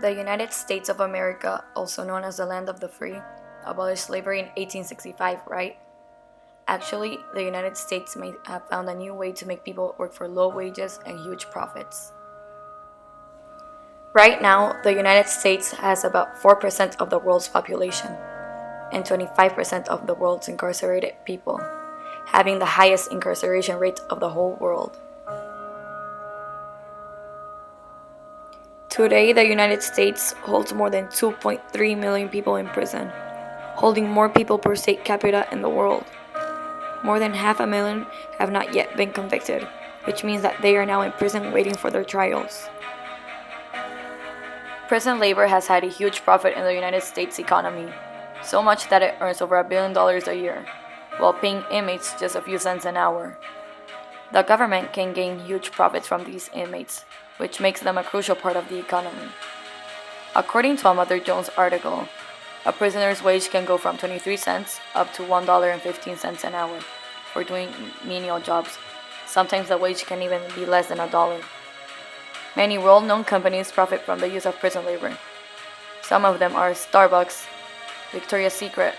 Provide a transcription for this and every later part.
The United States of America, also known as the Land of the Free, abolished slavery in 1865, right? Actually, the United States may have found a new way to make people work for low wages and huge profits. Right now, the United States has about 4% of the world's population and 25% of the world's incarcerated people, having the highest incarceration rate of the whole world. Today, the United States holds more than 2.3 million people in prison, holding more people per state capita in the world. More than 500,000 have not yet been convicted, which means that they are now in prison waiting for their trials. Prison labor has had a huge profit in the United States economy, so much that it earns over $1 billion a year, while paying inmates just a few cents an hour. The government can gain huge profits from these inmates, which makes them a crucial part of the economy. According to a Mother Jones article, a prisoner's wage can go from 23 cents up to $1.15 an hour for doing menial jobs. Sometimes the wage can even be less than $1. Many world-known companies profit from the use of prison labor. Some of them are Starbucks, Victoria's Secret,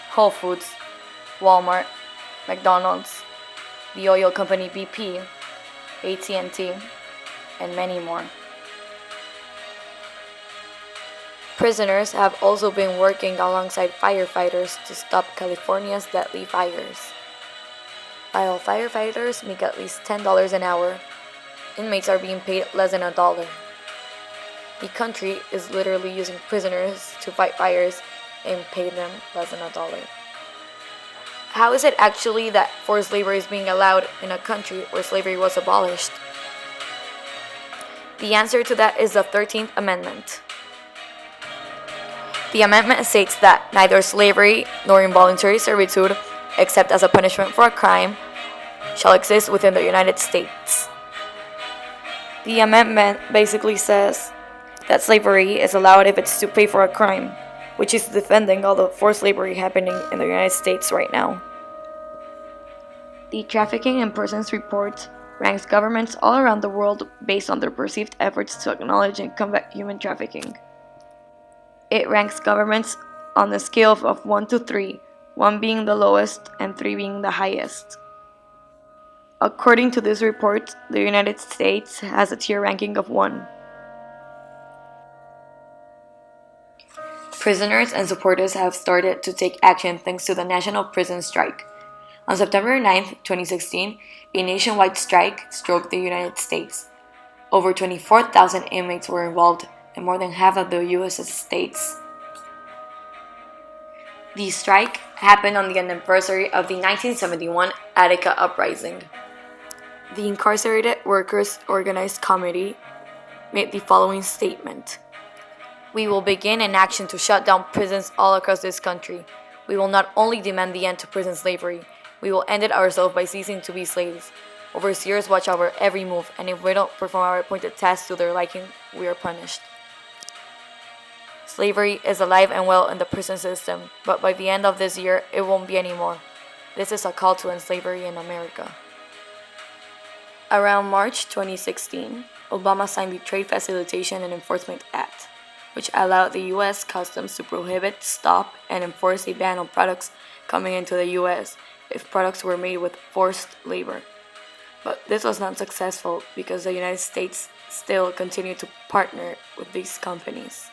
Whole Foods, Walmart, McDonald's, the oil company BP, AT&T, and many more. Prisoners have also been working alongside firefighters to stop California's deadly fires. While firefighters make at least $10 an hour, inmates are being paid less than $1. The country is literally using prisoners to fight fires and pay them less than $1. How is it actually that forced labor is being allowed in a country where slavery was abolished? The answer to that is the 13th Amendment. The amendment states that neither slavery nor involuntary servitude, except as a punishment for a crime, shall exist within the United States. The amendment basically says that slavery is allowed if it's to pay for a crime, which is defending all the forced slavery happening in the United States right now. The Trafficking in Persons Report ranks governments all around the world based on their perceived efforts to acknowledge and combat human trafficking. It ranks governments on a scale of 1 to 3, 1 being the lowest and 3 being the highest. According to this report, the United States has a tier ranking of 1. Prisoners and supporters have started to take action thanks to the national prison strike. On September 9, 2016, a nationwide strike struck the United States. Over 24,000 inmates were involved, and more than half of the U.S. states. The strike happened on the anniversary of the 1971 Attica Uprising. The Incarcerated Workers Organized Committee made the following statement. We will begin an action to shut down prisons all across this country. We will not only demand the end to prison slavery, we will end it ourselves by ceasing to be slaves. Overseers watch over every move, and if we don't perform our appointed tasks to their liking, we are punished. Slavery is alive and well in the prison system, but by the end of this year, it won't be anymore. This is a call to end slavery in America. Around March 2016, Obama signed the Trade Facilitation and Enforcement Act, which allowed the U.S. Customs to prohibit, stop, and enforce a ban on products coming into the U.S. if products were made with forced labor. But this was not successful because the United States still continued to partner with these companies.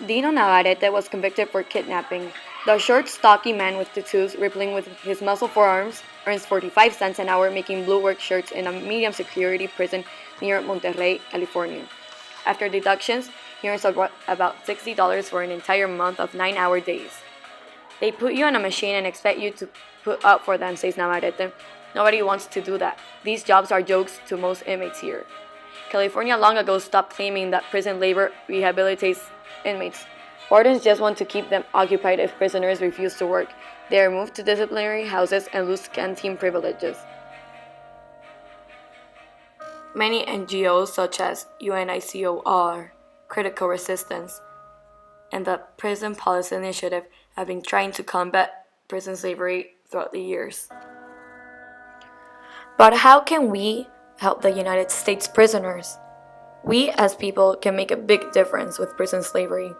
Dino Navarrete was convicted for kidnapping. The short, stocky man with tattoos rippling with his muscle forearms earns 45 cents an hour making blue work shirts in a medium security prison near Monterrey, California. After deductions, he earns about $60 for an entire month of 9-hour days. They put you on a machine and expect you to put up for them, says Navarrete. Nobody wants to do that. These jobs are jokes to most inmates here. California long ago stopped claiming that prison labor rehabilitates inmates. Wardens just want to keep them occupied if prisoners refuse to work. They are moved to disciplinary houses and lose canteen privileges. Many NGOs such as UNICOR, Critical Resistance, and the Prison Policy Initiative have been trying to combat prison slavery throughout the years. But how can we, help the United States prisoners. We as people can make a big difference with prison slavery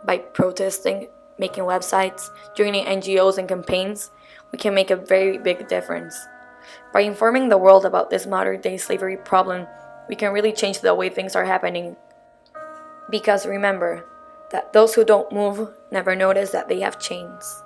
by protesting, making websites, joining NGOs and campaigns. We can make a very big difference. By informing the world about this modern day slavery problem, we can really change the way things are happening. Because remember that those who don't move never notice that they have chains.